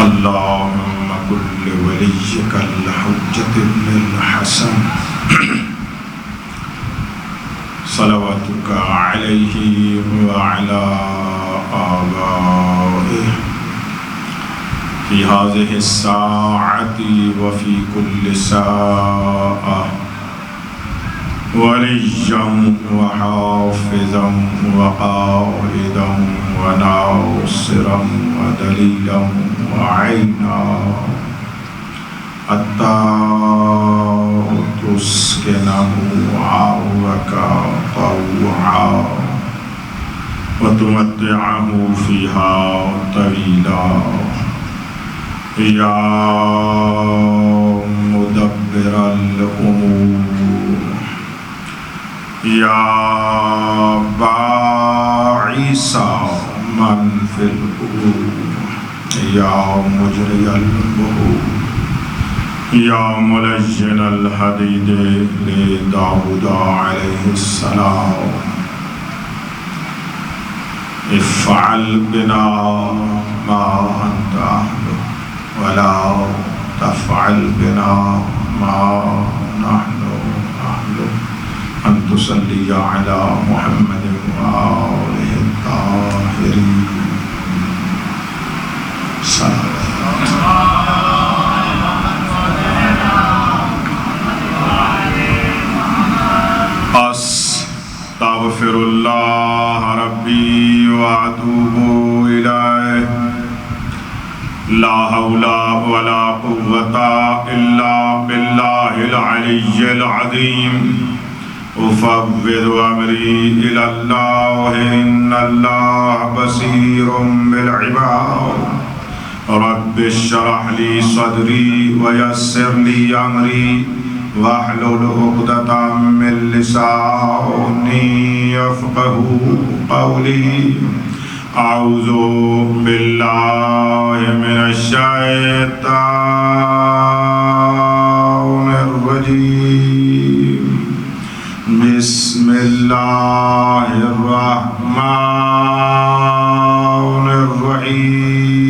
اللهم كن لوليك الحجة بن الحسن صلواتك عليه وعلى آبائه في هذه الساعة وفي كل ساعة وليا وحافظا وقائدا وناصرا ودليلا وعينا حتى تسكنه عرك طوعا وتمتعه فيها طويلا يا مدبر الأمور يا باعث من في القبور يا مجري البحور يا ملجن الحديد لداود عليه السلام افعل بنا ما أنت أهله ولا تفعل بنا ما نحن أهله أن تصلي على محمد وآله الطاهرين صلى أستغفر الله ربي وأتوب إليه لا حول ولا قوة إلا بالله العلي العظيم أفوض أمري إلى الله إن الله بصير بالعباد رب اشرح لي صدري ويسر لي أمري واحلل عقدة من لساني يفقهوا قولي أعوذ بالله من الشيطان الرجيم بسم الله الرحمن الرحيم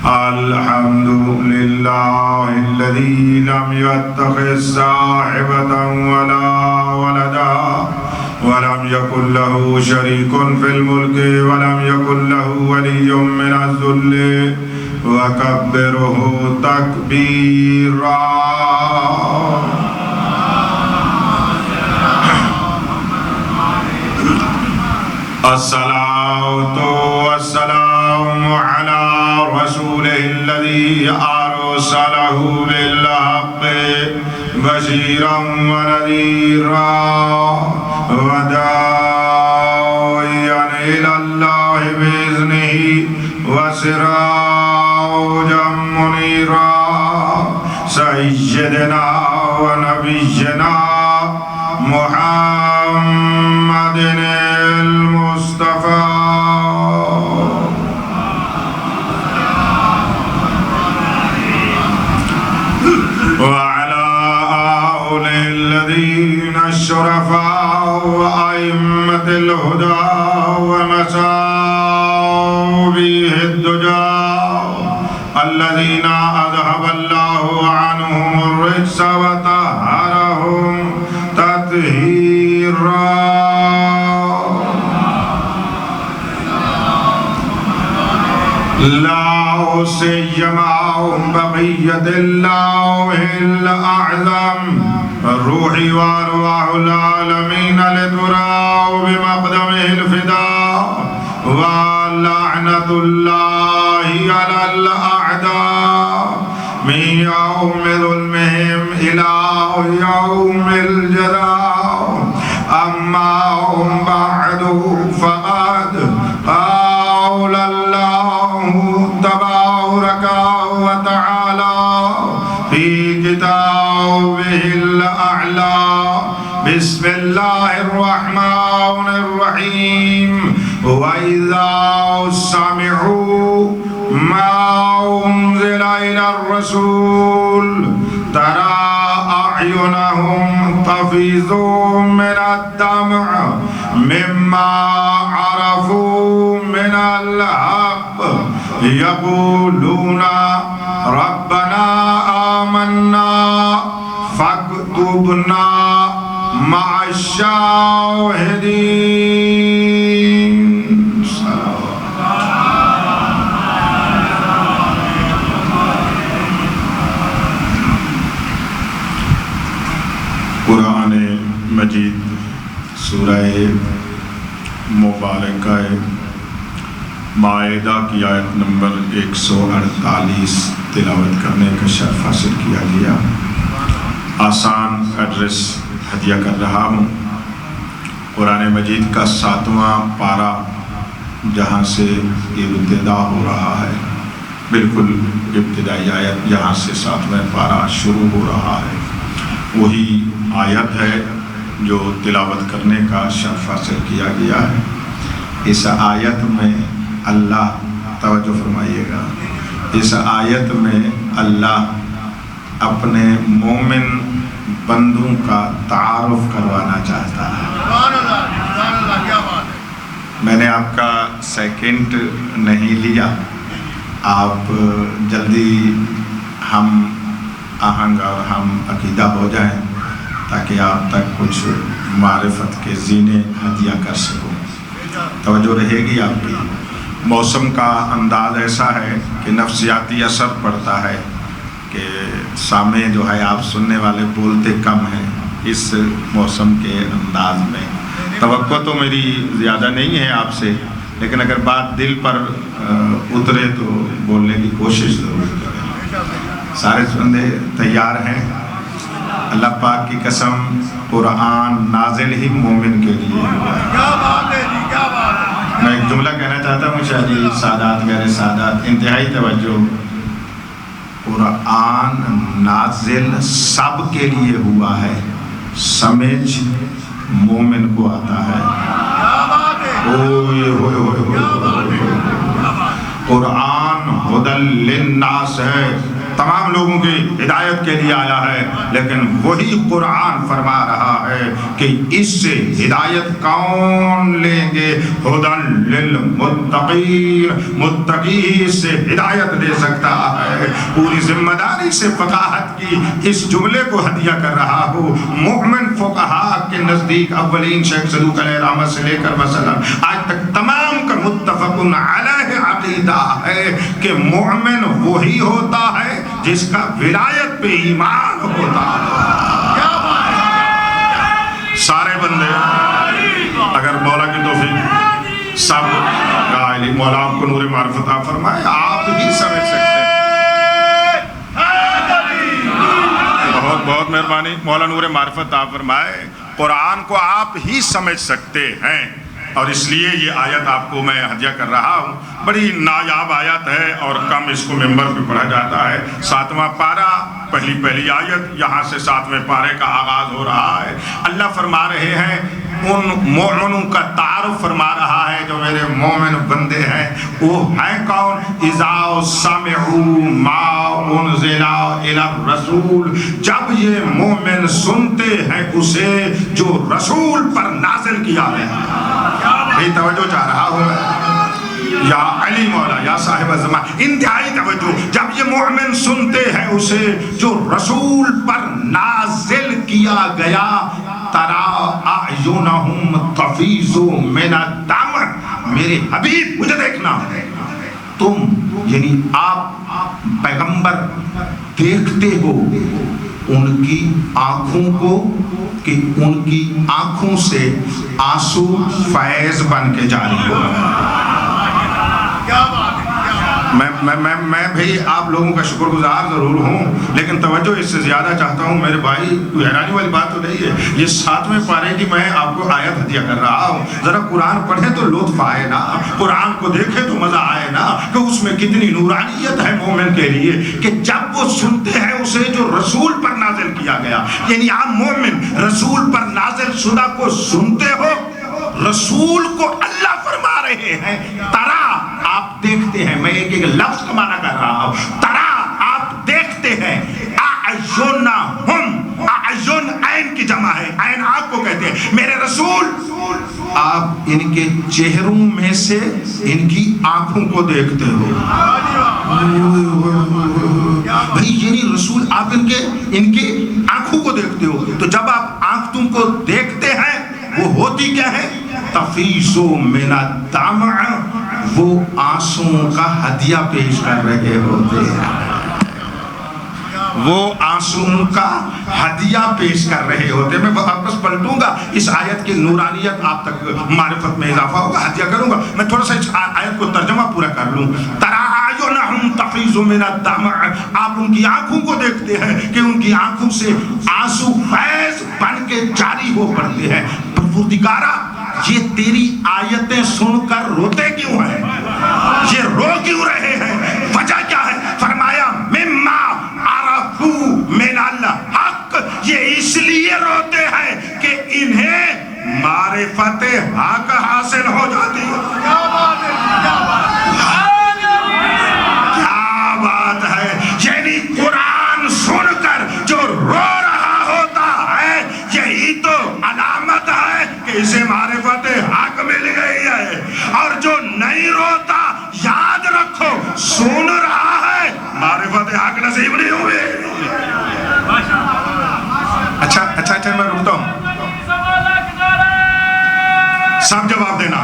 الحمد لله الذي لم يتخذ صاحبة ولا ولدا ولم يكن له شريك في الملك ولم يكن له ولي من الذل وكبره تكبيرا الصلاة والسلام على رسوله الذي أرسله بالحق بشيرا ونذيرا وداعيا إلى الله بإذنه وسراجا منيرا سيدنا ونبينا محمد المصطفى وعلى آله الذين الشرفاء وأئمة الهدى ومصابيح الدجى الذين أذهب الله عنهم الرجس وطهرهم تطهيرا لا سيما بقية الله الأعظم الروح وأرواح العالمين لتراه بمقدمه الفداء ولعنة الله على الأعداء من يوم ظلمهم إلى يوم الجزاء أما هم بعد فقد قال الله تبارك وتعالى في كتابه الأعلى بسم الله الرحمن الرحيم وإذا سمعوا ما أنزل إلى الرسول ترى أعينهم تفيض من الدمع مما عرفوا من الحق یقولون ربنا آمنا فاکتبنا مع الشاہدین. قرآن مجید سورہ مبارکہ مائدہ کی آیت نمبر 148 تلاوت کرنے کا شرف حاصل کیا گیا. آسان ایڈریس ہدیہ کر رہا ہوں. قرآن مجید کا 7واں پارہ جہاں سے یہ ابتدا ہو رہا ہے، بالکل ابتدائی آیت جہاں سے 7واں پارہ شروع ہو رہا ہے، وہی آیت ہے جو تلاوت کرنے کا شرف حاصل کیا گیا ہے. اس آیت میں اللہ، توجہ فرمائیے گا، اس آیت میں اللہ اپنے مومن بندوں کا تعارف کروانا چاہتا ہے. میں نے آپ کا سیکنڈ نہیں لیا، آپ جلدی ہم آہنگ اور ہم عقیدہ ہو جائیں تاکہ آپ تک کچھ معرفت کے زینے ہدیہ کر سکوں. توجہ رہے گی آپ کی. موسم کا انداز ایسا ہے کہ نفسیاتی اثر پڑتا ہے کہ سامع جو ہے آپ سننے والے بولتے کم ہیں اس موسم کے انداز میں. توقع تو میری زیادہ نہیں ہے آپ سے، لیکن اگر بات دل پر اترے تو بولنے کی کوشش ضرور کریں. سارے بندے تیار ہیں؟ اللہ پاک کی قسم قرآن نازل ہی مومن کے لیے ہوا ہے. میں ایک جملہ کہنا چاہتا ہوں شاہی سادات غیر سادات، انتہائی توجہ. قرآن نازل سب کے لیے ہوا ہے، سمجھ مومن کو آتا ہے. قرآن ہدی للناس ہے، تمام لوگوں کی ہدایت کے لیے آیا ہے، لیکن وہی قرآن فرما رہا ہے کہ اس سے ہدایت کون لیں گے؟ ہدی للمتقین، متقی سے ہدایت لے سکتا ہے. پوری ذمہ داری سے فقاہت کی اس جملے کو ہدیہ کر رہا ہوں. مومن فقہاء کے نزدیک اولین شیخ صدوق علیہ رحمت سے لے کر مثلا آج تک تمام کا متفق علیہ عقیدہ ہے کہ مومن وہی ہوتا ہے جس کا ولایت پہ ایمان ہوتا ہے. سارے بندے اگر مولا کی توفیق سب قائلی مولا آپ کو نور معرفت عطا فرمائے، آپ ہی سمجھ سکتے ہیں. بہت بہت مہربانی، مولا نور معرفت عطا فرمائے. قرآن کو آپ ہی سمجھ سکتے ہیں، اور اس لیے یہ آیت آپ کو میں ہدیہ کر رہا ہوں. بڑی نایاب آیت ہے اور کم اس کو ممبر پہ پڑھا جاتا ہے. 7واں پارہ پہلی آیت، یہاں سے 7ویں پارے کا آغاز ہو رہا ہے. اللہ فرما رہے ہیں، ان مومنوں کا تعارف فرما رہا ہے جو میرے مومن بندے ہیں. وہ ہیں کون؟ اذا سمعوا ما انزل الی الرسول، جب یہ مومن سنتے ہیں اسے جو رسول پر نازل کیا گیا. یہ توجہ چاہ رہا ہوں میں. یا علی مولا، یا صاحب زمان، انتہائی توجہ. جب یہ مومن سنتے ہیں اسے جو رسول پر نازل کیا گیا، ترا اعینہم تفیض من الدمع، میرے حبیب مجھے دیکھنا، تم یعنی آپ پیغمبر دیکھتے ہو ان کی آنکھوں کو کہ ان کی آنکھوں سے آنسو فیض بن کے جاری ہو. میں بھی آپ لوگوں کا شکر گزار ضرور ہوں، لیکن توجہ اس سے زیادہ چاہتا ہوں میرے بھائی. کوئی حیرانی والی بات تو نہیں ہے. یہ 7ویں پارے کی میں آپ کو آیت ہدیہ کر رہا ہوں. ذرا قرآن پڑھے تو لطف آئے نا، قرآن کو دیکھے تو مزہ آئے نا کہ اس میں کتنی نورانیت ہے مومن کے لیے کہ جب وہ سنتے ہیں اسے جو رسول پر نازل کیا گیا. یعنی آپ مومن رسول پر نازل شدہ کو سنتے ہو، رسول کو اللہ فرما رہے ہیں ترا، آپ دیکھتے ہیں. میں ایک لفظ کا معنی کر رہا ہوں. ترا آپ دیکھتے ہیں، اعینہم، اعین عین کی جمع ہے، عین آنکھ کو کہتے ہیں. میرے رسول آپ ان کے چہروں میں سے ان کی آنکھوں کو دیکھتے ہو. بھئی یعنی رسول آپ ان کے آنکھوں کو دیکھتے ہو. تو جب آپ آنکھ تم کو دیکھتے ہیں وہ ہوتی کیا ہے؟ تفیض من الدمع، وہ آنسوں کا ہدیہ پیش کر رہے ہوتے ہیں. وہ آنسوں کا ہدیہ پیش کر رہے ہوتے ہیں. میں واپس پلٹوں گا، اس آیت کی نورانیت آپ تک معرفت میں اضافہ ہوگا. ہدیہ کروں گا. میں تھوڑا سا اس آیت کو ترجمہ پورا کر لوں. تراعینہم تفیض من الدمع، آپ ان کی آنکھوں کو دیکھتے ہیں کہ ان کی آنکھوں سے آنسو فیض بن کے جاری ہو پڑتے ہیں. پروردگارا، یہ تیری آیتیں سن کر روتے کیوں ہیں؟ یہ رو کیوں رہے ہیں؟ وجہ کیا ہے؟ فرمایا مما عرفو من الحق، یہ اس لیے روتے ہیں کہ انہیں معرفت حق حاصل ہو جاتی ہے. کیا بات ہے! یعنی قرآن سن کر جو رو رہا ہوتا ہے، یہی تو علامت ہے کہ اسے معرفت حق مل گئی ہے. اور جو نہیں روتا، یاد رکھو سن رہا ہے، معرفت حق نصیب نہیں ہوئے. اچھا میں رکتا ہوں، سب جواب دینا.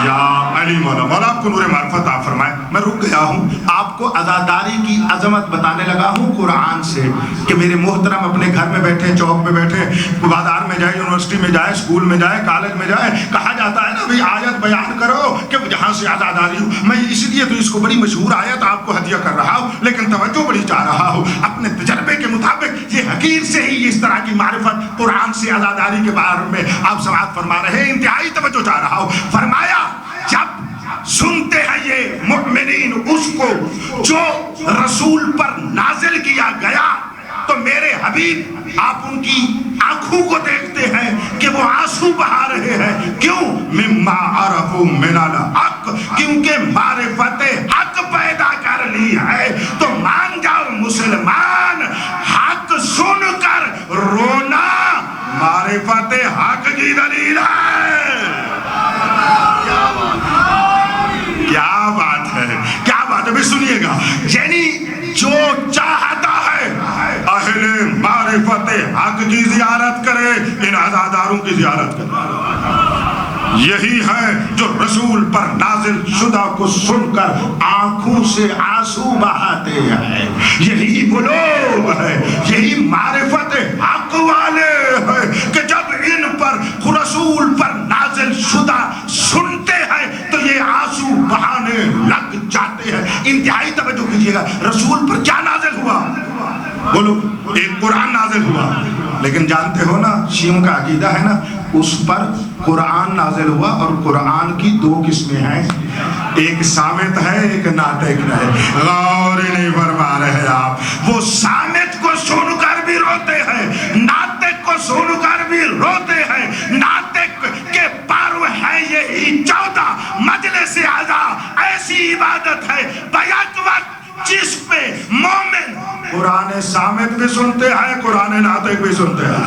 یا علی مولا، مولا آپ کو نور معرفت عطا فرمائے. میں رک گیا ہوں، آپ کو عزاداری کی عظمت بتانے لگا ہوں قرآن سے کہ میرے محترم اپنے گھر میں بیٹھے، چوک میں بیٹھے، بازار میں جائے، یونیورسٹی میں جائے، اسکول میں جائے، کالج میں جائے، کہا جاتا ہے نا بھئی آیت بیان کرو کہ جہاں سے عزاداری ہو. میں اس لیے تو اس کو بڑی مشہور آیت آپ کو ہدیہ کر رہا ہوں، لیکن توجہ بڑی چاہ رہا ہوں. اپنے تجربے کے مطابق یہ حقیر سے ہی اس طرح کی معرفت قرآن سے عزاداری کے بارے میں آپ سماعت فرما رہے ہیں. انتہائی توجہ چاہ رہا ہوں. فرمایا جب سنتے ہیں یہ مؤمنین اس کو جو رسول پر نازل کیا گیا، تو میرے حبیب آپ ان کی آنکھوں کو دیکھتے ہیں کہ وہ آنسو بہا رہے ہیں. کیوں؟ مما عرفوا من الحق، کیونکہ معرفت حق پیدا کر لی ہے. تو مان جاؤ مسلمان، حق سن کر رونا معرفت حق کی دلیل ہے. کیا بات ہے، کیا بات ہے! بھی سنیے گا. یعنی جو چاہتا ہے اہل معرفت حق کی زیارت کرے، ان عزاداروں کی زیارت کرے. یہی ہے جو رسول پر نازل شدہ کو سن کر آنکھوں سے آنسو بہاتے ہیں. یہی وہ لوگ ہیں، یہی معرفت حق والے ہیں کہ جب ان پر رسول پر نازل شدہ سنتے ہیں تو یہ آنسو بہانے لگ جاتے ہیں. انتہائی توجہ کیجیے گا. رسول پر کیا نازل ہوا؟ بولو. ایک قرآن نازل ہوا، لیکن جانتے ہو نا شیعوں کا عقیدہ ہے نا، اس پر قرآن نازل ہوا اور قرآن کی دو قسمیں ہیں، ایک سامت ہے، ایک ناطق ہے. غور نہیں فرما رہے آپ. وہ سامت کو سن کر بھی روتے ہیں، ناطق کو سن کر بھی روتے ہیں. ناطق کے پارو ہے یہی 14 مجلس اعضا، ایسی عبادت ہے بیک وقت جس پہ مومن قرآن سامت بھی سنتے ہیں، قرآن ناطق بھی سنتے ہیں.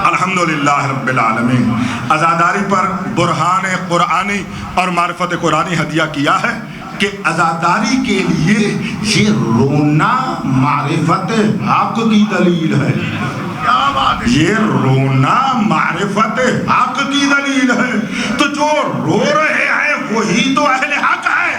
الحمدللہ رب العالمین. عزاداری پر برہان قرآنی اور معرفت قرآنی ہدیہ کیا ہے کہ عزاداری کے لیے یہ رونا معرفت حق کی دلیل ہے. یہ رونا معرفت حق کی دلیل ہے. تو جو رو رہے ہیں وہی تو اہل حق ہے.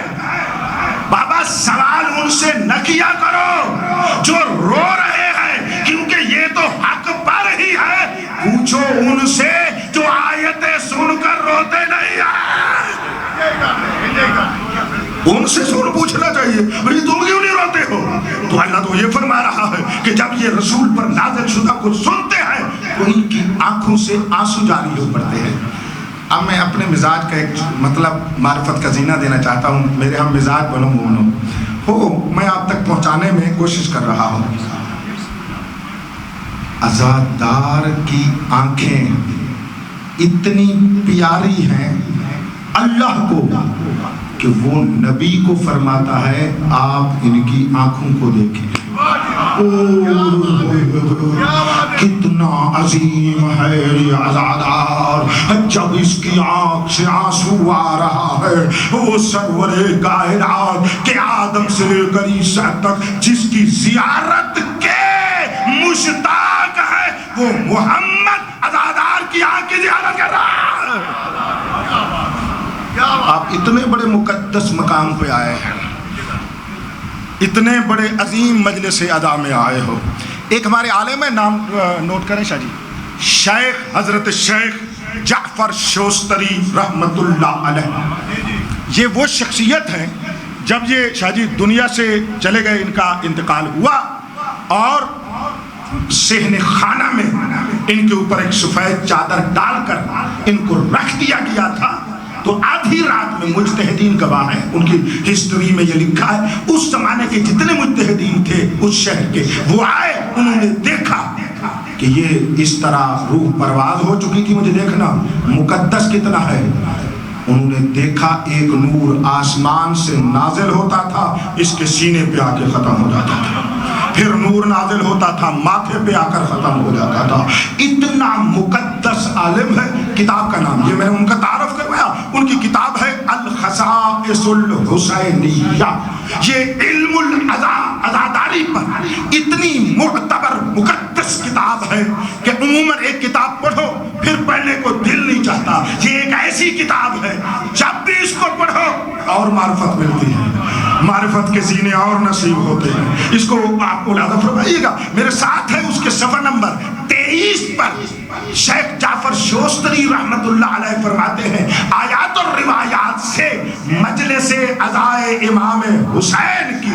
بابا سوال ان سے نہ کیا کرو جو رو رہے ہیں، کیونکہ یہ تو حق پر ہی ہے. پوچھو ان سے جو آیتیں سن کر روتے نہیں ہیں. ان سے سن پوچھنا چاہیے بھئی تم کیوں نہیں روتے ہو؟ تو اللہ تو یہ فرما رہا ہے کہ جب یہ رسول پر نازل شدہ کو سنتے ہیں تو ان کی آنکھوں سے آنسو جاری ہو پڑتے ہیں. اب میں اپنے مزاج کا ایک مطلب معرفت کا زینہ دینا چاہتا ہوں. میرے ہم مزاج بنو مومنو ہو، میں آپ تک پہنچانے میں کوشش کر رہا ہوں. عزادار کی آنکھیں اتنی پیاری ہیں اللہ کو کہ وہ نبی کو فرماتا ہے آپ ان کی آنکھوں کو دیکھیں. کتنا عظیم ہے یہ عزادار، جب اس کی آنکھ سے آنسو آ رہا ہے، وہ سرور کائنات کہ آدم سے لے کر عیسیٰ تک جس کی زیارت کے مشتاق ہے، وہ محمد عزادار کی آنکھ کی زیارت کر رہا ہے۔ آپ اتنے بڑے مقدس مقام پہ آئے ہیں، اتنے بڑے عظیم مجلس ادا میں آئے ہو۔ ایک ہمارے عالم ہے، نام نوٹ کریں شاہ جی، شیخ حضرت شیخ جعفر شوستری رحمت اللہ علیہ۔ یہ وہ شخصیت ہیں، جب یہ شاہ جی دنیا سے چلے گئے، ان کا انتقال ہوا اور صحن خانہ میں ان کے اوپر ایک سفید چادر ڈال کر ان کو رکھ دیا گیا تھا۔ تو آدھی رات میں مجتہدین گواہ ہیں، ان کی ہسٹری میں یہ لکھا ہے، اس زمانے کے جتنے مجتہدین تھے اس شہر کے، وہ آئے، انہوں نے دیکھا کہ یہ اس طرح روح پرواز ہو چکی تھی، مجھے دیکھنا مقدس کتنا ہے۔ انہوں نے دیکھا ایک نور آسمان سے نازل ہوتا تھا، اس کے سینے پہ آ کے ختم ہو جاتا تھا، پھر نور نازل ہوتا تھا، ماتھے پہ آ کر ختم ہو جاتا تھا۔ اتنا مقدس عالم ہے۔ کتاب کا نام، یہ میں نے ان کا تعارف کروایا، ان کی کتاب ہے الخصائص الحسینیہ۔ یہ علم عزاداری پر اتنی معتبر مقدس کتاب ہے کہ عموماً ایک کتاب پڑھو پھر پڑھنے کو دل نہیں چاہتا۔ یہ ایک ایسی کتاب ہے جب بھی اس کو پڑھو اور معرفت ملتی ہے، معرفت کے زینے اور نصیب ہوتے ہیں۔ اس کو آپ ملاحظہ فرمائیے گا، میرے ساتھ ہے اس کے صفحہ نمبر 23 پر شیخ جعفر شوستری رحمت اللہ علیہ فرماتے ہیں، آیات اور روایات سے مجلس عزائے امام حسین کی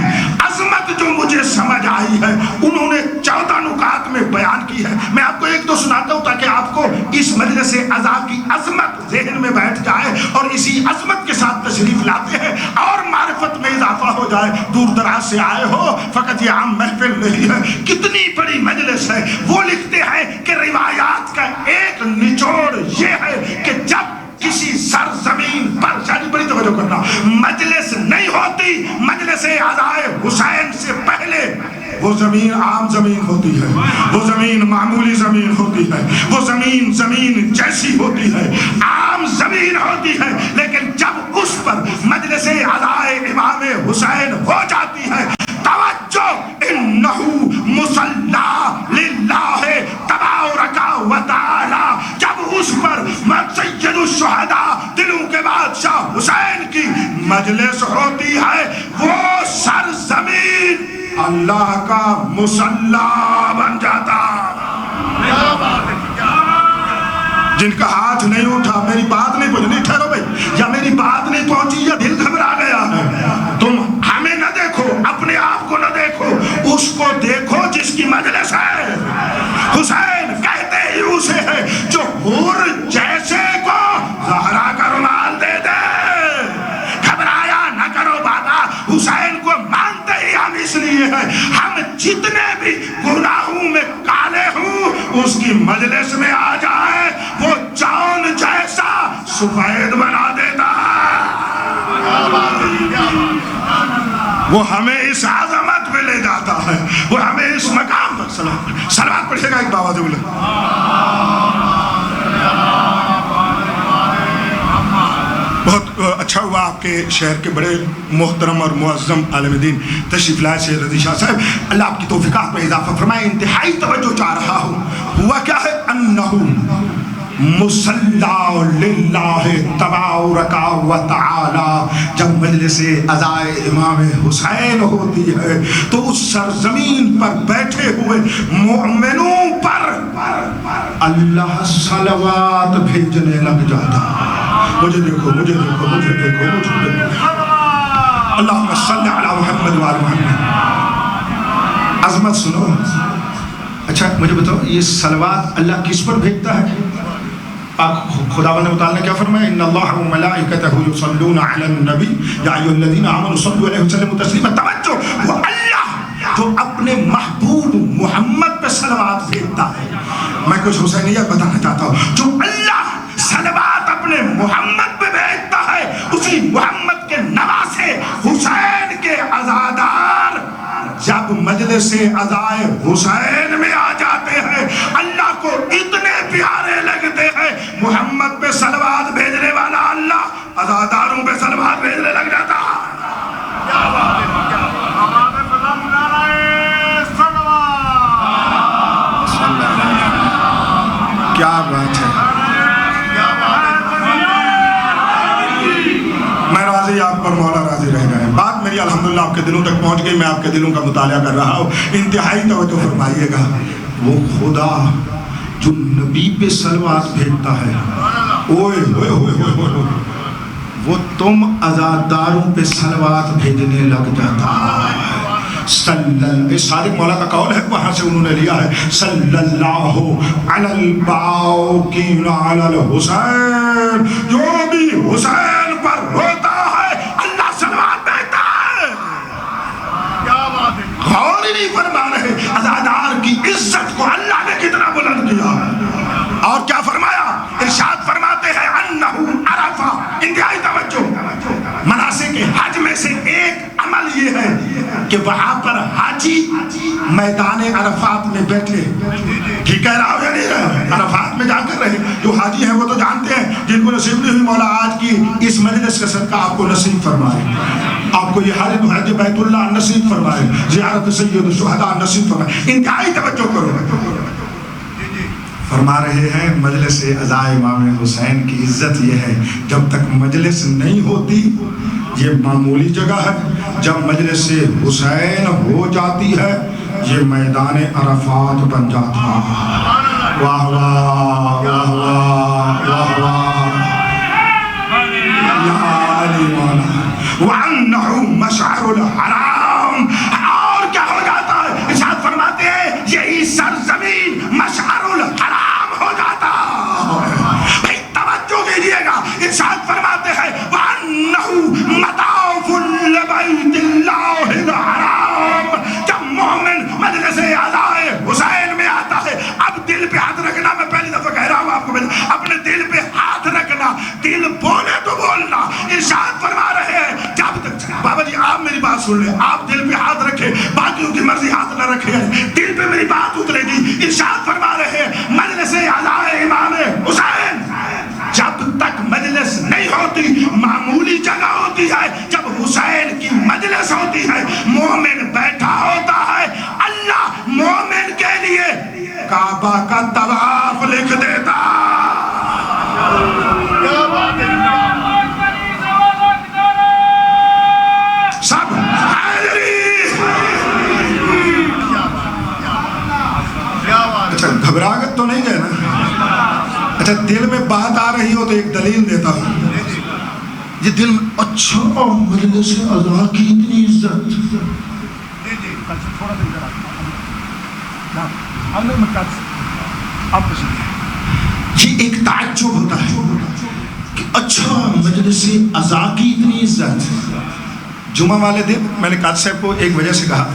عظمت جو مجھے سمجھ آئی ہے، انہوں نے 14 نکات میں بیان کی ہے۔ میں آپ کو ایک دو سناتا ہوں تاکہ آپ کو اس مجلس عزا کی عظمت ذہن میں بیٹھ جائے اور اسی عظمت کے ساتھ تشریف لاتے ہیں اور معرفت میں اضافہ ہو جائے۔ دور دراز سے آئے ہو، فقط یہ عام محفل نہیں ہے، کتنی بڑی مجلس ہے۔ وہ لکھتے ہیں کہ روایات کا ایک نچوڑ یہ ہے کہ جب کسی سرزمین پر، شاید بڑی توجہ کرنا، مجلس نہیں ہوتی، مجلس عزائے حسین سے پہلے وہ زمین عام زمین ہوتی ہے، وہ زمین معمولی زمین ہوتی ہے، وہ زمین جیسی ہوتی ہے، عام زمین ہوتی ہے، لیکن جب اس پر مجلس عزائے امام حسین ہو جاتی ہے، توجہ، انہو مصلی للہ تبارک و تعالی، جب اس پر سید الشہداء دلوں کے بادشاہ حسین کی مجلس ہوتی ہے، وہ سرزمین اللہ کا مصلی بن جاتا۔ جن کا ہاتھ نہیں اٹھا، میری بات نہیں پہنچی، نہیں ٹھہرو بھائی، یا میری بات نہیں پہنچی یا دل گھبرا گیا ہے، تم ہمیں نہ دیکھو، اپنے آپ کو نہ دیکھو، اس کو دیکھو جس کی مجلس ہے۔ حسین کہتے ہی اسے ہے جو حور جیسے کو زہرا کا رومال دے دے۔ گھبرایا نہ کرو بابا، حسین کو مانتے ہی ہم اس لیے ہیں، ہم جتنے بھی گناہوں میں کالے ہوں اس کی مجلس میں آ جائے، وہ چاند جیسا سفید بنا دیتا ہے۔ وہ ہمیں اس عظمت پہ لے جاتا ہے، وہ ہمیں اس مقام پر صلوات پڑھے گا ایک بابا سے بولے۔ بہت اچھا ہوا آپ کے شہر کے بڑے محترم اور معظم عالم دین تشریف لائے سید رضی شاہ صاحب، اللہ آپ کی توفیقات میں اضافہ فرمائے۔ انتہائی توجہ چاہ رہا ہوں، ہوا کیا ہے؟ انہو مصلی للہ تبارک و تعالی، جب مجلس عزائے امام حسین ہوتی ہے تو اس سرزمین پر بیٹھے ہوئے مومنوں پر اللہ صلوات بھیجنے لگ جاتا۔ مجھے دیکھو، مجھے دیکھو، مجھے دیکھو، مجھے دیکھو، اللہم صلی علی محمد وآل محمد۔ عظمت سنو۔ اچھا مجھے بتاؤ، یہ صلوات اللہ کس پر بھیجتا ہے؟ خداوند متعال نے کیا فرمایا؟ ان اللہ و ملائکتہ یصلون علی النبی یا ایھا الذین آمنوا صلوا علیہ وسلموا تسلیما۔ توجہ، وہ اللہ جو اپنے محبوب محمد پہ صلوات بھیجتا ہے۔ میں کچھ حسینیت بتانا چاہتا ہوں، جو اللہ صلوات اپنے محمد پہ بھیجتا ہے، اسی محمد کے نواسے حسین کے عزادار جب مجلس مجلس عزائے حسین میں آ جاتے ہیں، اللہ کو اتنے پیارے لگتے ہیں، محمد پہ صلوات بھیجنے والا اللہ عزاداروں پہ صلوات بھیجنے لگ جاتا ہے۔ کیا بات ہے، میں راضی آپ پر، مولا راضی رہ گئے۔ بات میری الحمدللہ آپ کے دلوں تک پہنچ گئی، میں آپ کے دلوں کا مطالعہ کر رہا ہوں، انتہائی توجہ فرمائیے گا۔ وہ خدا جو نبی پہ صلوات بھیجتا ہے، اوئے ہوئے ہوئے ہوئے ہوئے، وہ تم عزاداروں پہ صلوات بھیجنے لگ جاتا ہے۔ صادق مولا کا قول ہے، وہاں سے انہوں نے لیا ہے، صلی اللہ علی الباقین علی الحسین، جو بھی حسین پر روتا ہے اللہ صلوات بھیجتا ہے۔ غور ہی نہیں فرما رہے عزادار کی عزت کو اللہ نے کتنا بلند کیا، اور کیا فرمایا، ارشاد فرماتے ہیں انہو عرفہ، انتہائی توجہ، مناسک حج میں سے ایک عمل یہ ہے کہ وہاں پر حاجی میدان عرفات میں بیٹھے، ٹھیک کہہ رہا ہو یا نہیں رہا، عرفات میں جا کر رہے، جو حاجی ہیں وہ تو جانتے ہیں، جن کو نصیب نہیں ہوئی مولا آج کی اس مجلس کا صدقہ آپ کو نصیب فرمائے، آپ کو یہ حج حج بیت اللہ نصیب فرمائے، زیارت سید الشہداء نصیب فرمائے۔ انتہائی توجہ کرو، فرما رہے ہیں مجلس عزائے امام حسین کی عزت یہ ہے، جب تک مجلس نہیں ہوتی یہ معمولی جگہ ہے، جب مجلس حسین ہو جاتی ہے یہ میدان عرفات بن جاتا ہے۔ واہ واہ واہ واہ واہ واہ یا علی مولا، وَأَنَّهُ مَشْعَرُ الْحَرَامِ، اور کیا ہو جاتا ہے، ارشاد فرماتے ہیں یہی سرزمین مشعر الحرام ہو جاتا ہے۔ بھئی توجہ کیجئے گا، ارشاد فرماتے ہیں وَأَنَّهُ مَطَافٌ لِبَيْتِ اللَّهِ الْحَرَامِ، جب مومن مجلس عزائے حسین میں آتا ہے، اب دل پہ ہاتھ رکھنا، میں پہلی دفعہ کہہ رہا ہوں آپ کو، اپنے دل پہ ہاتھ رکھنا، دل بولے تو بولنا، ارشاد فرما رہے ہیں جب تک، بابا جی آپ میری بات سن لیں، آپ دل پہ ہاتھ رکھیں، باقیوں کی مرضی ہاتھ نہ رکھیں، دل پہ میری بات اترے گی، ارشاد فرما رہے ہیں مجلس عزائے امام حسین جب تک مجلس نہیں ہوتی، معمولی جگہ ہوتی ہے، جب حسین کی مجلس ہوتی ہے، مومن بیٹھا ہوتا ہے، اللہ مومن کے لیے کعبہ کا طواف لکھ دیتا۔ سب اچھا گھبراہٹ تو نہیں گئے نا؟ اچھا دل میں بات آ رہی ہو تو ایک دلیل دیتا ہوں، یہ دل میں اچھا مجلس عزا کی اتنی عزت، یہ ایک تعجب ہوتا ہے کہ اچھا مجلس عزا کی اتنی عزت۔ جمعہ والے دن میں نے قاضی صاحب کو ایک وجہ سے کہا،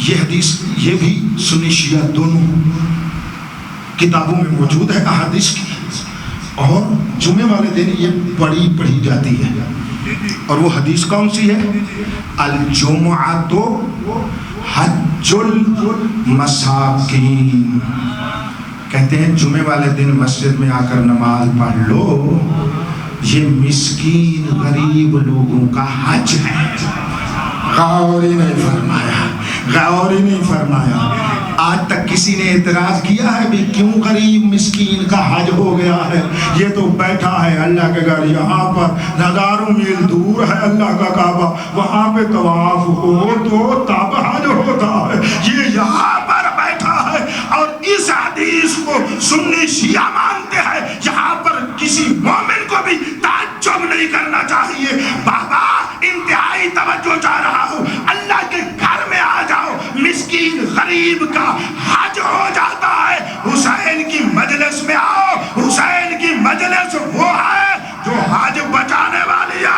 یہ حدیث یہ بھی سنی شیعہ دونوں کتابوں میں موجود ہے احادیث کی، اور جمعہ والے دن یہ پڑھی جاتی ہے، اور وہ حدیث کون سی ہے، الجمعۃ حج المساکین، کہتے ہیں جمعے والے دن مسجد میں آ کر نماز پڑھ لو، یہ مسکین غریب لوگوں کا حج ہے۔ غور ہی نہیں فرمایا، غور ہی نہیں فرمایا۔ آج تک کسی نے اعتراض کیا ہے بھی کیوں غریب مسکین کا حج ہو گیا ہے؟ یہ تو بیٹھا ہے اللہ کے گھر، یہاں پر ہزاروں میل دور ہے اللہ کا کعبہ، وہاں پہ طواف ہو تو تب حج ہوتا ہے، یہ یہاں پر بیٹھا ہے، اور اس حدیث کو سنی شیعہ مانتے ہیں۔ یہاں پر کسی مومن کو بھی تعجب نہیں کرنا چاہیے۔ بابا انتہائی توجہ چاہ رہا ہوں، اللہ کے گھر میں آ جاؤ، مسکین غریب کا حج ہو جاتا ہے۔ حسین کی مجلس میں آؤ، حسین کی مجلس وہ ہے جو حج بچانے والی ہے۔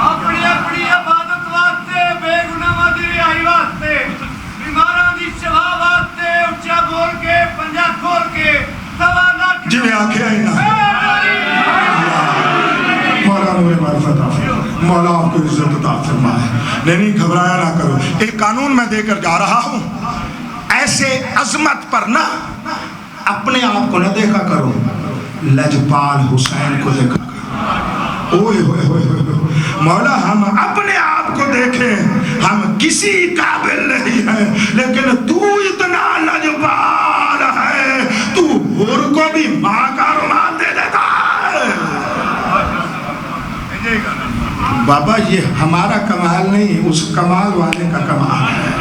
اپنی اپنی عبادت واسطے، بے گناہ دی رہائی واسطے، بیماراں دی شفا واسطے، اچھا بول کے پنجا کھول کے سوا لاکھ جی میں آنکھیں آئیں نا مولا نور معرفت آفر مولا آپ کو عزت عطا فرمائے۔ نہیں گھبرایا نہ کرو، ایک قانون میں دے کر جا رہا ہوں، ایسے عظمت پر نہ اپنے آپ کو نہ دیکھا کرو، لجپال حسین کو دیکھا کرو۔ اوئے ہوئے ہوئے ہوئے مولا ہم اپنے آپ کو دیکھیں، ہم کسی قابل نہیں ہیں، لیکن تو اتنا لجپال ہے، تو حور کو بھی ماں کا رومال دے دیتا ہے۔ بابا یہ ہمارا کمال نہیں، اس کمال والے کا کمال ہے۔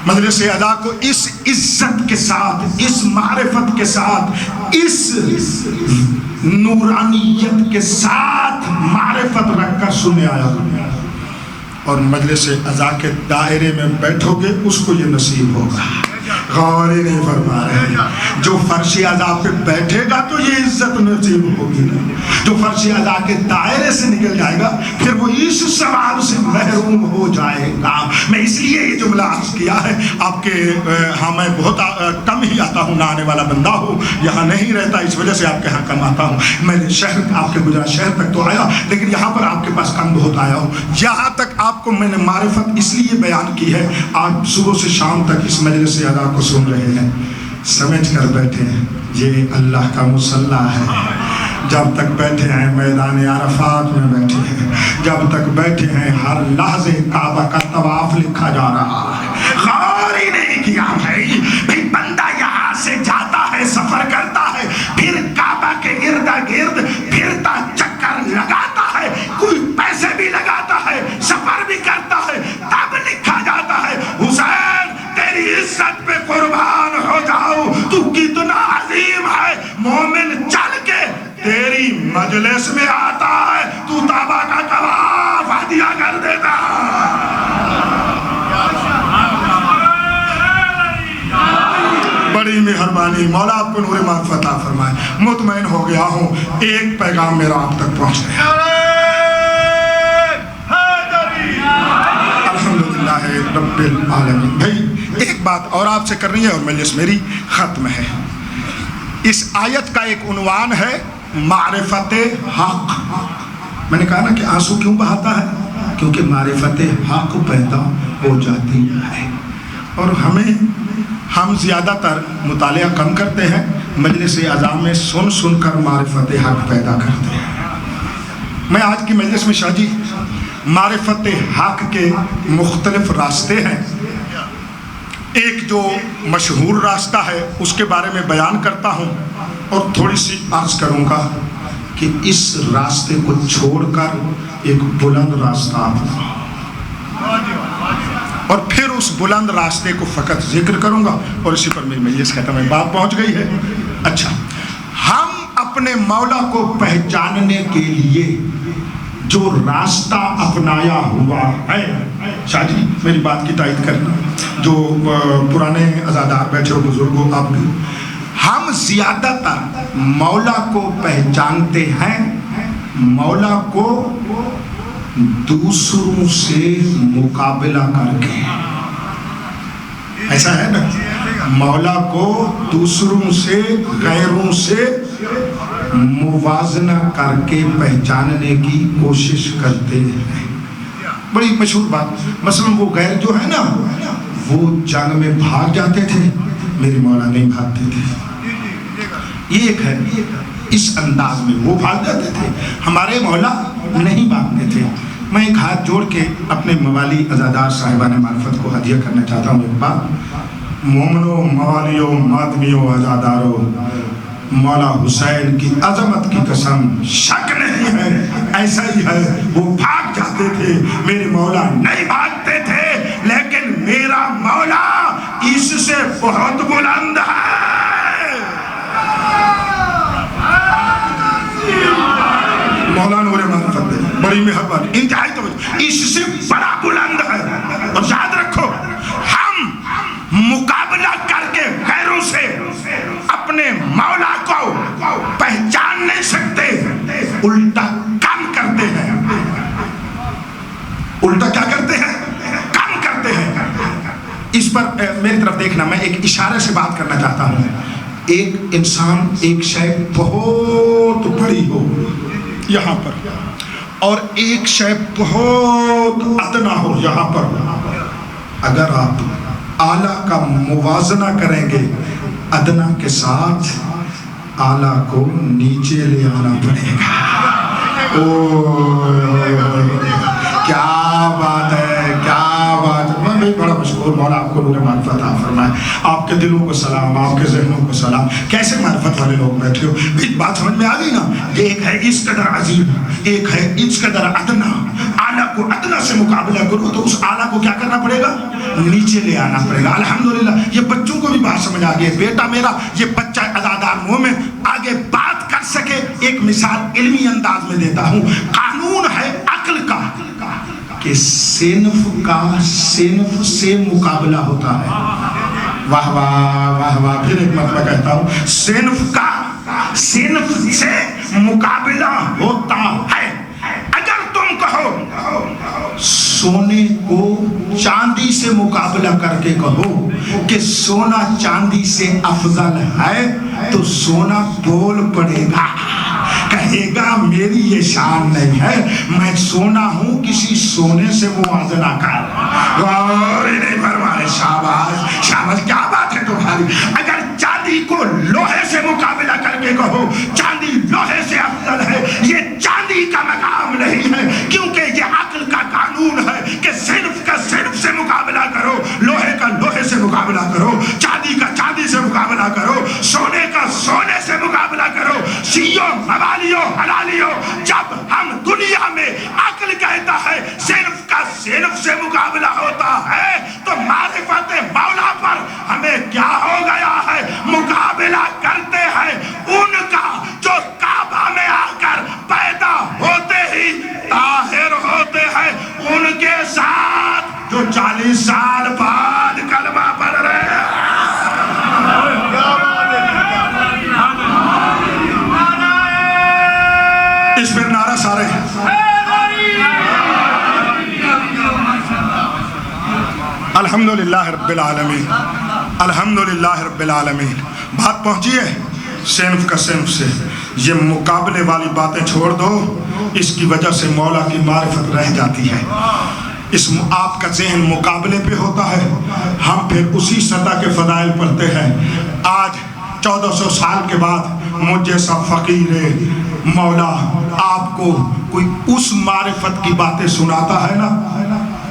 مجلس ادا کو اس عزت کے ساتھ، اس معرفت کے ساتھ، اس نورانیت کے ساتھ معرفت رکھ کر سننے آیا ہوں، اور مجلس ادا کے دائرے میں بیٹھو گے اس کو یہ نصیب ہوگا۔ غور ہی نہیں فرما رہے، جو فرش ادا پہ بیٹھے گا تو یہ عزت نصیب ہوگی نہیں، جو فرش ادا کے دائرے سے نکل جائے گا پھر وہ اس ثواب سے محروم ہو جائے گا۔ میں اس لیے یہ جملہ عرض کیا ہے، آپ کے ہاں میں بہت کم ہی آتا ہوں، نہ آنے والا بندہ ہوں، یہاں نہیں رہتا، اس وجہ سے آپ کے ہاں کم آتا ہوں۔ میں نے شہر آپ کے گجرات شہر تک تو آیا، لیکن یہاں پر آپ کے پاس کم بہت آیا ہوں۔ یہاں تک آپ کو میں نے معرفت اس لیے بیان کی ہے، آپ صبح سے شام تک اس مجلس ادا کو سن رہے ہیں، سمجھ کر بیٹھے ہیں یہ اللہ کا مصلی ہے۔ جب تک بیٹھے ہیں میدان عرفات میں بیٹھے ہیں، جب تک بیٹھے ہیں ہر لحظے کعبہ کا طواف لکھا جا رہا ہے۔ غور ہی نہیں کیا بھائی، بندہ یہاں سے جاتا ہے، سفر کرتا ہے، پھر کعبہ کے ارد گرد پھرتا، چکر لگاتا ہے، کوئی پیسے بھی لگاتا ہے، سفر بھی کرتا ہے، تب لکھا جاتا ہے حسین تیری عزت پہ قربان ہو جاؤ، تو کتنا عظیم ہے۔ مومن چل کے تیری مجلس میں آتا ہے، تو تابہ کا طواف ہدیہ کر دیتا۔ بڑی مہربانی، مولا آپ کو نور معرفت عطا فرمائے۔ مطمئن ہو گیا ہوں، ایک پیغام میرا آپ تک پہنچ گیا۔ الحمدللہ رب العالمین۔ بھائی ایک بات اور آپ سے کرنی ہے اور مجلس میری ختم ہے۔ اس آیت کا ایک عنوان ہے معرفت حق۔ میں نے کہا نا کہ آنسو کیوں بہاتا ہے؟ کیونکہ معرفت حق پیدا ہو جاتی ہے، اور ہم زیادہ تر مطالعہ کم کرتے ہیں، مجلس اعظام میں سن سن کر معرفت حق پیدا کرتے ہیں۔ میں آج کی مجلس میں شاہ جی معرفت حق کے مختلف راستے ہیں، ایک جو مشہور راستہ ہے اس کے بارے میں بیان کرتا ہوں، اور تھوڑی سی عرض کروں گا کہ اس راستے کو چھوڑ کر ایک بلند راستہ اپناؤ، اور پھر اس بلند راستے کو فقط ذکر کروں گا، اور اسی پر میری مجلس ختم ہے۔ بات پہنچ گئی ہے؟ اچھا، ہم اپنے مولا کو پہچاننے کے لیے جو راستہ اپنایا ہوا ہے، شاہ جی میری بات کی تائید کرنا، جو پرانے عزادار بیٹھے ہو بزرگوں، آپ بھی، ہم زیادہ تر مولا کو پہچانتے ہیں مولا کو دوسروں سے مقابلہ کر کے۔ ایسا ہے نا، مولا کو دوسروں سے، غیروں سے موازنہ کر کے پہچاننے کی کوشش کرتے ہیں۔ بڑی مشہور بات، مثلا وہ غیر جو ہے نا، وہ جنگ میں بھاگ جاتے تھے، میرے مولا نہیں بھاگتے تھے۔ یہ ایک ہے، اس انداز میں وہ بھاگ جاتے تھے، ہمارے مولا نہیں بھاگتے تھے۔ میں ایک ہاتھ جوڑ کے اپنے موالی عزادار صاحبان معرفت کو ہدیہ کرنا چاہتا ہوں۔ ایک بات، مومنوں، موالیوں، مادمیوں، عزاداروں، مولا حسین کی عظمت کی قسم، شک نہیں ہے ایسا ہی ہے، وہ بھاگ جاتے تھے، میرے مولا نہیں بھاگتے تھے، لیکن میرا مولا اس سے بہت بلند ہے۔ مولا نور معرفت دے، بڑی مہربانی، انتہائی توجہ، اس سے بڑا بلند ہے۔ اور یاد رکھو، ہم مقابلہ کر کے غیروں سے اپنے مولا کو پہچان نہیں سکتے، الٹا کم کرتے ہیں۔ الٹا کیا کرتے ہیں؟ کم کرتے ہیں۔ اس پر میری طرف دیکھنا، میں ایک اشارے سے بات کرنا چاہتا ہوں۔ ایک انسان، ایک شے بہت بڑی ہو یہاں پر، اور ایک شے بہت ادنا ہو یہاں پر، اگر آپ اعلیٰ کا موازنہ کریں گے ادنا کے ساتھ، اعلیٰ کو نیچے لے آنا پڑے گا۔ کیا بات ہے، کیا بات ہے۔ میں بھی بڑا مشکور، مولا آپ کو نور معرفت عطا فرمائے، آپ کے دلوں کو سلام، آپ کے ذہنوں کو سلام۔ کیسے معرفت والے لوگ بیٹھے ہو، ایک بات سمجھ میں آ گئی نا، ایک ہے اس قدر عظیم، ایک ہے اس قدر ادنا۔ اعلیٰ کو ادنا سے مقابلہ کرو تو اس اعلیٰ کو کیا کرنا پڑے گا؟ نیچے لے آنا پڑے گا۔ الحمدللہ یہ بچوں کو بھی بات سمجھ آ گئی۔ بیٹا میرا یہ بچہ ازادار مومن آگے بات کر سکے، ایک مثال علمی انداز میں دیتا ہوں۔ قانون ہے عقل کا کہ صنف کا صنف سے مقابلہ ہوتا ہے۔ واہ واہ واہ واہ، پھر ایک مرتبہ کہتا ہوں، صنف کا صنف سے مقابلہ ہوتا ہے۔ اگر تم کہو سونے کو چاندی سے مقابلہ کر کے کہو کہ سونا چاندی سے افضل ہے تو سونا بول پڑے گا، کہے گا میری یہ شان نہیں ہے، میں سونا ہوں، کسی سونے سے موازنہ کر۔ غور نہیں فرمائے، شاباش شاباش، کیا بات ہے تمہاری۔ اگر چاندی کو لوہے سے مقابلہ کر کے کہو چاندی لوہے سے افضل ہے، یہ چاندی کا مقام نہیں ہے، کیونکہ یہ عقل کا قانون ہے کہ صرف کا صرف سے مقابلہ کرو، لوہے کا لوہے سے مقابلہ کرو، چاندی کا چاندی سے مقابلہ کرو، سونے کا سونے سے مقابلہ کرو۔ شیعوں موالیوں حلالیوں، جب ہم دنیا میں عقل کہتا ہے صرف کا صرف سے مقابلہ ہوتا ہے تو معرفت مولا پر ہمیں کیا ہو گیا ہے؟ مقابلہ کرتے ہیں ان کا جو کعبہ میں آ کر پیدا ہوتے ہی طاہر ہوتے ہیں، ان کے ساتھ جو 40 سال بعد کلمہ پڑھ رہے ہیں۔ اس پر نعرہ سارے الحمدللہ رب العالمین، الحمدللہ رب العالمین۔ بات پہنچی ہے صنف کا صنف سے، یہ مقابلے والی باتیں چھوڑ دو، اس کی وجہ سے مولا کی معرفت رہ جاتی ہے۔ اس آپ کا ذہن مقابلے پہ ہوتا ہے، ہم پھر اسی سطح کے فضائل پڑھتے ہیں۔ آج 1400 سال کے بعد مجھ جیسا فقیر مولا آپ کو کوئی اس معرفت کی باتیں سناتا ہے نا،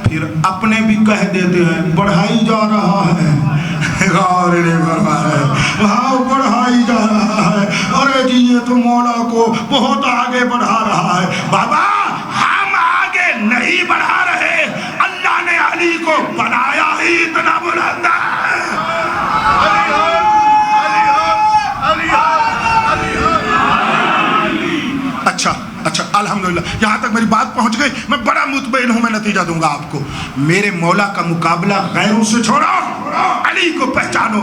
پھر اپنے بھی کہہ دیتے ہیں بڑھائی جا رہا ہے، غور نہیں فرمائے، وہاں بڑھائی جا رہا ہے، ارے جی یہ تو مولا کو بہت آگے بڑھا رہا ہے۔ بابا ہم آگے نہیں بڑھا رہے، اللہ نے علی کو بنایا ہی اتنا بلند ہے۔ اچھا الحمدللہ، یہاں تک میری بات پہنچ گئی، میں بڑا مطمئن ہوں، میں نتیجہ دوں گا آپ کو۔ میرے مولا کا مقابلہ غیروں سے چھوڑو، علی کو پہچانو۔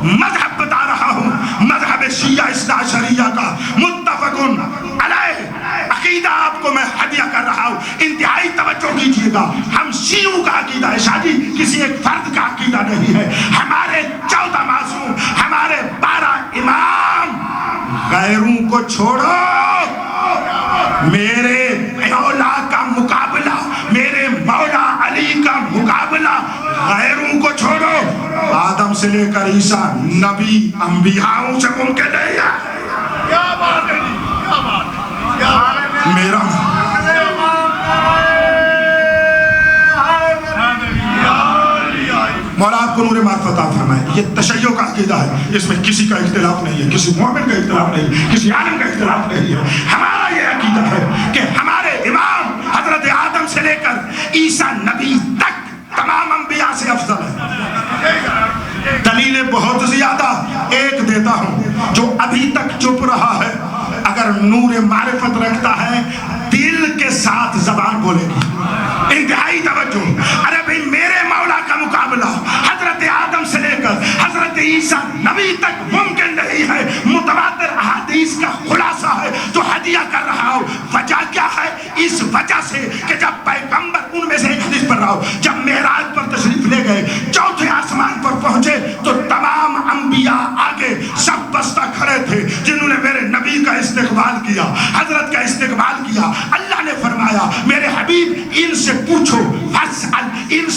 مذہب بتا رہا ہوں، مذہب شیعہ اثنا عشریہ کا متفقن علیہ عقیدہ آپ کو میں ہدیہ کر رہا ہوں، انتہائی توجہ کیجیے گا۔ ہم شیعوں کا عقیدہ ہے شادی، کسی ایک فرد کا عقیدہ نہیں ہے۔ ہمارے 14 معصوم، ہمارے 12 امام، غیروں کو چھوڑو، میرے مولا کا مقابلہ، میرے مولا علی کا مقابلہ غیروں کو چھوڑو۔ آدم سے لے کر عیسیٰ نبی انبیاءوں سے ممکن نہیں ہے۔ کیا بات ہے، کیا بات ہے، میرا مولا آپ کو نور معرفت عطا فرمائے۔ یہ تشیع کا عقیدہ ہے، اس میں کسی کا اختلاف نہیں ہے، کسی مومن کا اختلاف نہیں ہے، کسی عالم کا اختلاف نہیں ہے۔ ہمارا یہ عقیدہ ہے کہ ہمارے امام حضرت آدم سے لے کر عیسیٰ نبی تک تمام انبیاء سے افضل ہے۔ دلیلیں بہت زیادہ، ایک دیتا ہوں، جو ابھی تک چپ رہا ہے اگر نور معرفت رکھتا ہے دل کے ساتھ زبان بولے گی۔ انتہائی توجہ، ارے بھئی میرے مولا کا مقابلہ حضرت آدم سے لے کر حضرت عیسیٰ نبی تک ممکن نہیں ہے۔ متواتر احادیث کا خلاصہ ہے جو ہدیہ کر رہا ہوں۔ وجہ کیا ہے؟ اس وجہ سے کہ جب پیغمبر، ان میں سے ایک حدیث پڑھ رہا ہوں، جب معراج پر تشریف لے گئے، چوتھے آسمان پر پہنچے تو تمام انبیاء آگے سب بستہ کھڑے تھے جنہوں نے میرے نبی کا استقبال کیا، حضرت کا استقبال کیا۔ اللہ نے فرمایا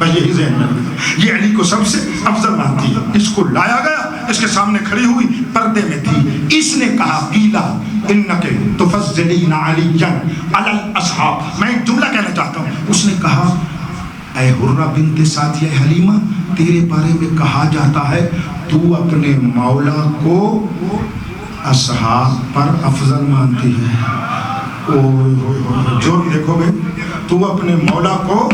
بس یہی ذہن میں رکھنا. یہ علی کو سب سے افضل مانتی ہے. اس کو لایا گیا, اس کے سامنے کھڑی ہوئی, پردے میں تھی. اس نے کہا قیلا انک تفضلین علیا علی الاصحاب. میں ایک جملہ کہنا چاہتا ہوں. اس نے کہا اے حرہ بنت ساتیہ حلیمہ, تیرے بارے میں کہا جاتا ہے تو اپنے مولا کو اصحاب پر افضل مانتی ہے. جو دیکھو گے, تو اپنے مولا کو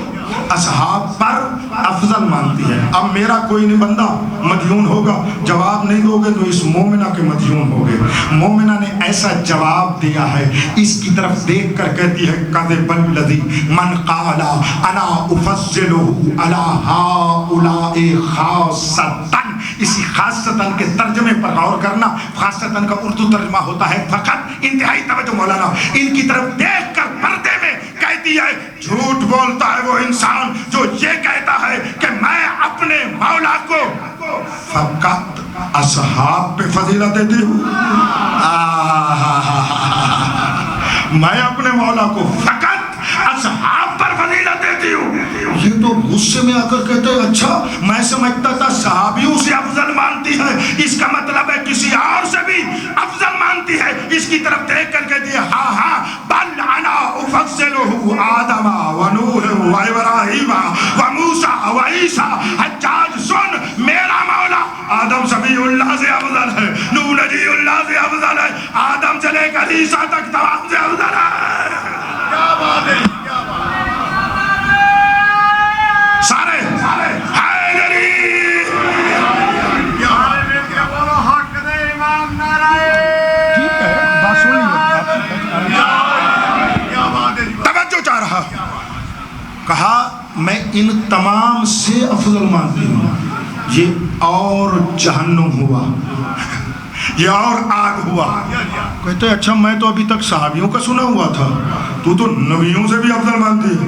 اصحاب پر افضل مانتی ہے. اب میرا کوئی نہیں بندہ مدیون ہوگا, جواب نہیں دو گے تو اس مومنہ کے مدیون ہوگے. مومنہ نے ایسا جواب دیا ہے, اس کی طرف دیکھ کر کہتی ہے کذب الذی من قال انا افضلہ علی ہؤلاء خاصۃ. اسی خاصتاً کے ترجمے پر غور کرنا. خاصتاً کا اردو ترجمہ ہوتا ہے فقط. انتہائی توجہ مولانا, ان کی طرف دیکھ کر پردے میں کہتی ہے جھوٹ بولتا ہے وہ انسان جو یہ کہتا ہے کہ میں اپنے مولا کو فقط اصحاب پہ فضیلت دیتی ہوں. میں اپنے مولا کو فقط اصحاب پر فضیلت دیتی ہوں. یہ تو غصے میں آ کر کہتے ہیں اچھا میں سمجھتا تھا صحابیوں سے افضل مانتی ہے, اس کا مطلب ہے کسی اور سے بھی افضل مانتی ہے. اس کی طرف دیکھ کر کہتی ہے ہاں ہاں بل انا افضلہ آدم و نوح و ابراہیم و موسیٰ و عیسیٰ. حجاج سن, میرا مولا آدم صفی اللہ سے افضل ہے, نوح نبی اللہ سے افضل ہے, آدم سے لے کر عیسیٰ تک تمام سے افضل ہے. کیا بات ہے, کیا بات ہے. سارے حیدری بولو حق دے امام نعرہ. ٹھیک ہے, بات سن لیجیے. توجہ چاہ رہا, کہا میں ان تمام سے افضل مانتی ہوں. یہ اور جہنم ہوا, یہ اور آگ ہوا. کہتے ہیں اچھا میں تو ابھی تک صحابیوں کا سنا ہوا تھا, تو نبیوں سے بھی افضل مانتی ہے.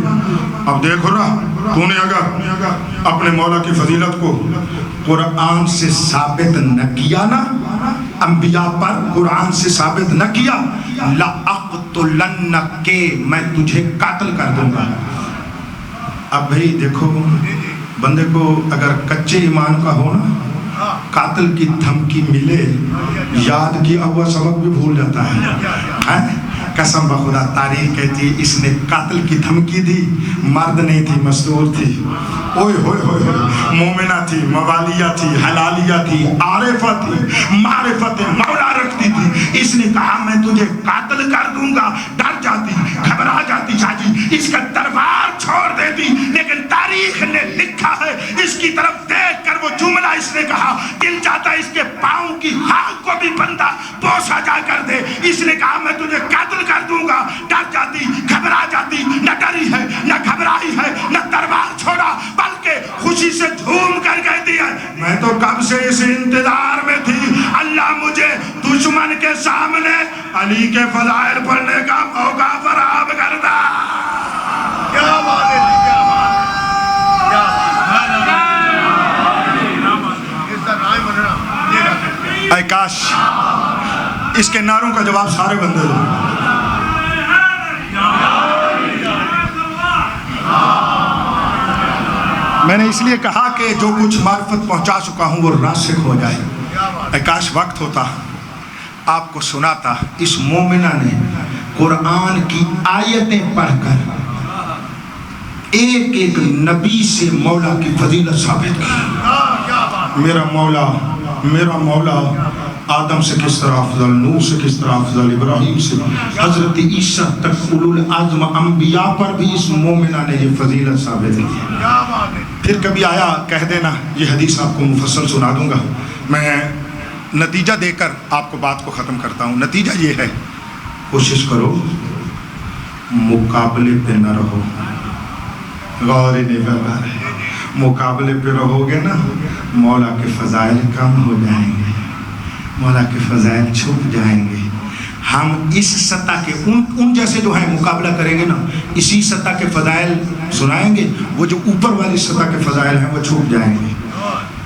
اب دیکھو رہا, تو نے اگر اپنے مولا کی فضیلت کو قرآن سے ثابت نہ کیا نا, انبیاء پر قرآن سے ثابت نہ کیا, لَأَقْتُلَنَّكَ, میں تجھے قاتل کر دوں گا. اب بھئی دیکھو, بندے کو اگر کچے ایمان کا ہونا, قاتل کی دھمکی ملے, یاد کیا ہوا سبق بھی بھول جاتا ہے. قسم بخدا تاریخ کہتی ہے اس نے قاتل کی دھمکی دی, مرد نہیں تھی مستور تھی. اوئے ہوئے ہوئے, مومنہ تھی, موالیہ تھی, حلالیہ تھی, عارفہ تھی, معرفت مولا رکھتی تھی. اس نے کہا میں تجھے قاتل کر دوں گا. ڈر جاتی, گھبرا جاتی, شاجی اس کا دربار چھوڑ دیتی. لیکن تاریخ نے لکھا ہے, اس کی طرف دیکھ کر وہ جملہ اس نے کہا, دل چاہتا اس کے پاؤں کی خاک کو بھی بندہ بوسا جا کر دے. اس نے کہا میں تجھے قاتل کر دوں گا. ڈر جاتی, گھبرا جاتی, نہ ڈری ہے نہ گھبرائی ہے نہ دربار چھوڑا, بلکہ خوشی سے جھوم کر کہتی ہے میں تو کب سے اس انتظار میں تھی, اللہ مجھے دشمن کے سامنے علی کے فضائل پڑھنے کا موقع فراہم کرتا. کیا بات ہے, کیا بات. اے کاش اس کے نعروں کا جواب سارے بندے دو. میں نے اس لیے کہا کہ جو کچھ معرفت پہنچا چکا ہوں وہ راسخ ہو جائے. اے کاش وقت ہوتا آپ کو سناتا. اس مومنہ نے قرآن کی آیتیں پڑھ کر ایک ایک نبی سے مولا کی فضیلت ثابت کی. میرا مولا آدم سے کس طرح افضل, نوح سے کس طرح افضل, ابراہیم سے, حضرت عیسیٰ تک اولو العزم انبیاء پر بھی اس مومنہ نے یہ فضیلت ثابت کی. پھر کبھی آیا کہہ دینا, یہ حدیث آپ کو مفصل سنا دوں گا. میں نتیجہ دے کر آپ کو بات کو ختم کرتا ہوں. نتیجہ یہ ہے, کوشش کرو مقابلے پہ نہ رہو. غور نہیں, مقابلے پہ رہو گے نا مولا کے فضائل کم ہو جائیں گے, مولا کے فضائل چھپ جائیں گے. ہم اس سطح کے ان جیسے جو ہیں مقابلہ کریں گے نا, اسی سطح کے فضائل سنائیں گے. وہ جو اوپر والی سطح کے فضائل ہیں وہ چھپ جائیں گے,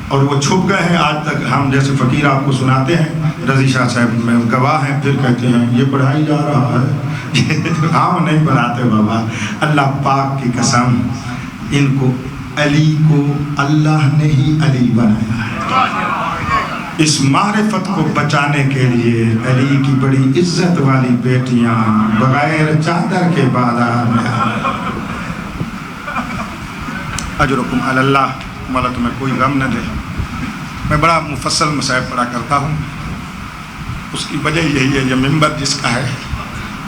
اور وہ چھپ گئے ہیں آج تک. ہم جیسے فقیر آپ کو سناتے ہیں, رضی شاہ صاحب میں گواہ ہیں, پھر کہتے ہیں یہ پڑھائی جا رہا ہے. ہم نہیں پڑھاتے بابا, اللہ پاک کی قسم, ان کو علی کو اللہ نے ہی علی بنایا ہے۔ اس معرفت کو بچانے کے لیے علی کی بڑی عزت والی بیٹیاں بغیر چادر کے بازار میں آئیں۔ اجرکم علی اللہ، مولا تمہیں کوئی غم نہ دے۔ میں بڑا مفصل مصائب پڑھا کرتا ہوں، اس کی وجہ یہی ہے، یہ ممبر جس کا ہے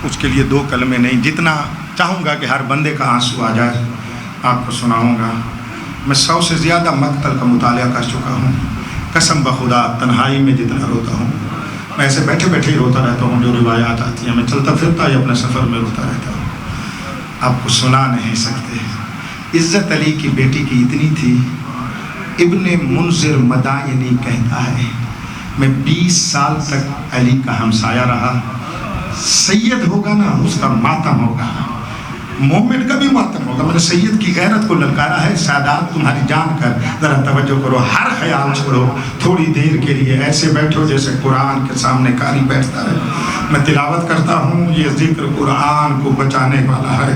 اس کے لیے 2 کلمے نہیں، جتنا چاہوں گا کہ ہر بندے کا آنسو آ جائے آپ کو سناؤں گا۔ میں 100 سے زیادہ مقتل کا مطالعہ کر چکا ہوں، قسم بخدا تنہائی میں جتنا روتا ہوں، میں ایسے بیٹھے بیٹھے ہی روتا رہتا ہوں، جو روایات آتی ہیں میں چلتا پھرتا ہی اپنے سفر میں روتا رہتا ہوں، آپ کو سنا نہیں سکتے۔ عزت علی کی بیٹی کی اتنی تھی، ابن منذر مدائنی کہتا ہے میں 20 سال تک علی کا ہمسایہ رہا، سید ہوگا نا اس کا ماتم ہوگا، مومن کا بھی ماتم ہوگا۔ میں نے سید کی غیرت کو للکارا ہے، سادات تمہاری جان کر ذرا توجہ کرو، ہر خیال چھوڑو، تھوڑی دیر کے لیے ایسے بیٹھو جیسے قرآن کے سامنے قاری بیٹھتا ہے۔ میں تلاوت کرتا ہوں، یہ ذکر قرآن کو بچانے والا ہے،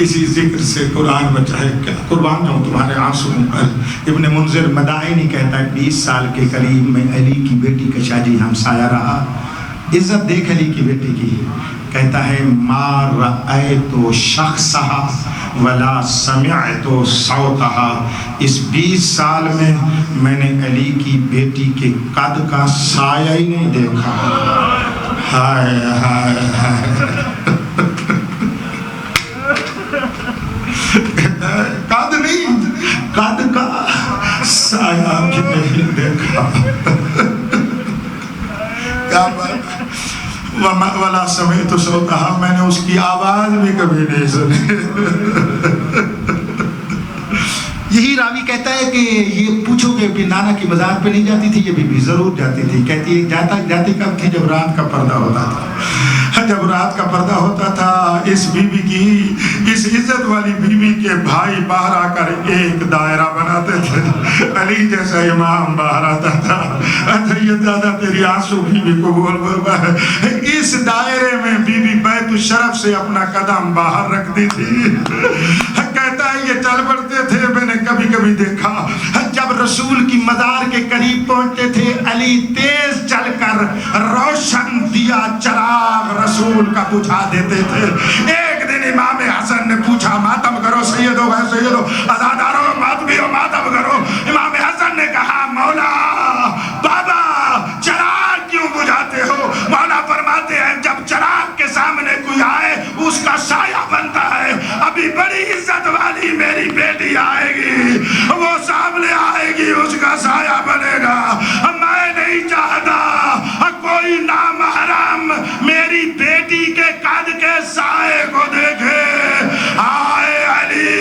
اسی ذکر سے قرآن بچائے، قربان جاؤں تمہارے آنسوؤں پر۔ ابن منذر مدائنی کہتا ہے 20 سال کے قریب میں علی کی بیٹی کا شاجی ہمسایہ رہا۔ عزت دیکھ علی کی بیٹی کی، کہتا ہے ما رأیت شخصها ولا سمعت صوتها، اس 20 سال میں نے علی کی بیٹی کے قد کا سایہ ہی نہیں دیکھا۔ ہائے ہائے ہائے، قد نہیں، قد کا سایہ بھی نہیں دیکھا۔ کیا بات، وَلَا سَمِعْتُ صَوْتَهَا، میں نے اس کی آواز بھی کبھی نہیں سنی۔ یہی راوی کہتا ہے کہ یہ پوچھو کہ نانا کی مزار پہ نہیں جاتی تھی، یہ بی بی ضرور جاتی تھی۔ کہتی ہے جاتی کب تھی؟ جب رات کا پردہ ہوتا تھا، جب رات کا پردہ ہوتا تھا۔ اس بی بی کی، اس عزت والی بی بی کے بھائی باہر آ کر ایک دائرہ بناتے تھے، علی جیسا امام باہر آتا تھا، سید دادا تیری آنسو بی بی کو بول بول ہے، اس دائرے میں بی بی بیت الشرف سے اپنا قدم باہر رکھتی تھی۔ کہتا ہے یہ چل پڑتے تھے، میں نے کبھی کبھی دیکھا جب رسول کی مزار کے قریب پہنچتے تھے، علی تیز چل کر روشن دیا چراغ رسول کا بجھا دیتے تھے۔ ایک دن امام حسن نے پوچھا ماتم کرو سید ہو گئے، سید ہو، عزادارو ماتمی ہو، ماتم کرو۔ امام حسن نے کہا مولا بابا چراغ کیوں بجھاتے ہو؟ مولا فرماتے ہیں جب چراغ کے سامنے کوئی آئے اس کا سایہ بنتا ہے، ابھی بڑی عزت والی میری بیٹی آئے گی، وہ سامنے آئے گی، اس کا سایہ بنے گا۔ میں نہیں چاہتا کوئی نامحرم میری بیٹی کے قد کے سائے کو دیکھے۔ آئے علی،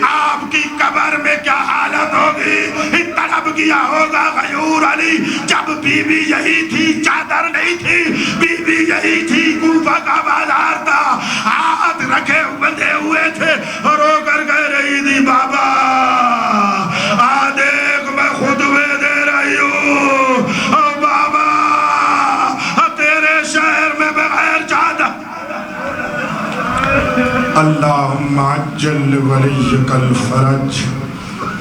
آپ کی قبر میں کیا حالت ہوگی؟ تڑپ گیا ہوگا غیور علی، جب بی بی یہی تھی، چادر نہیں تھی، بی بی یہی تھی، کوفہ کا بازار تھا، ہاتھ رکھے بندھے ہوئے تھے، رو کر کہہ رہی تھی بابا آ دیکھ میں خطبے دے رہی ہوں، بابا تیرے شہر میں بغیر چادر۔ اللہم عجل ولیک الفرج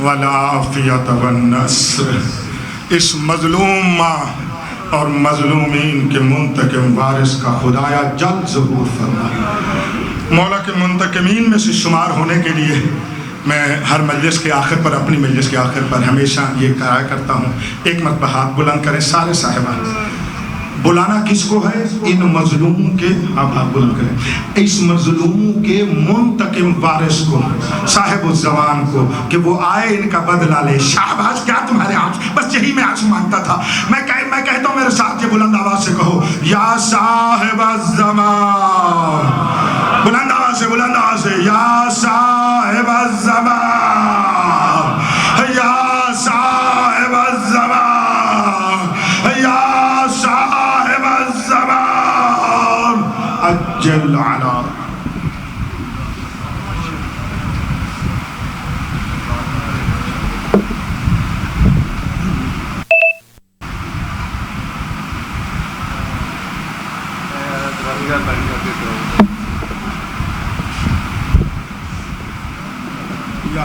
والعافیت والنصر۔ اس مظلوم ماں اور مظلومین کے منتقم وارث کا خدایا جلد ظہور فرما۔ مولا کے منتقمین میں سے شمار ہونے کے لیے میں ہر مجلس کے آخر پر، اپنی مجلس کے آخر پر ہمیشہ یہ کہا کرتا ہوں، ایک مرتبہ ہاتھ بلند کریں سارے صاحبان۔ بلانا کس کو ہے؟ ان مظلوموں کے، آپ ہاتھ بلند کریں، اس مظلوموں کے منتقم وارث کو، صاحب الزمان کو، کہ وہ آئے ان کا بدلہ لے۔ شہباز کیا تمہارے آنسو؟ بس یہی میں آنسو مانگتا تھا۔ میں کہتا ہوں میرے ساتھ یہ بلند آواز سے کہو، یا صاحب الزمان، بلند آواز سے، بلند آواز سے، یا صاحب الزمان، یا صاحب الزمان، یا صاحب الزمان اجل علی۔ یا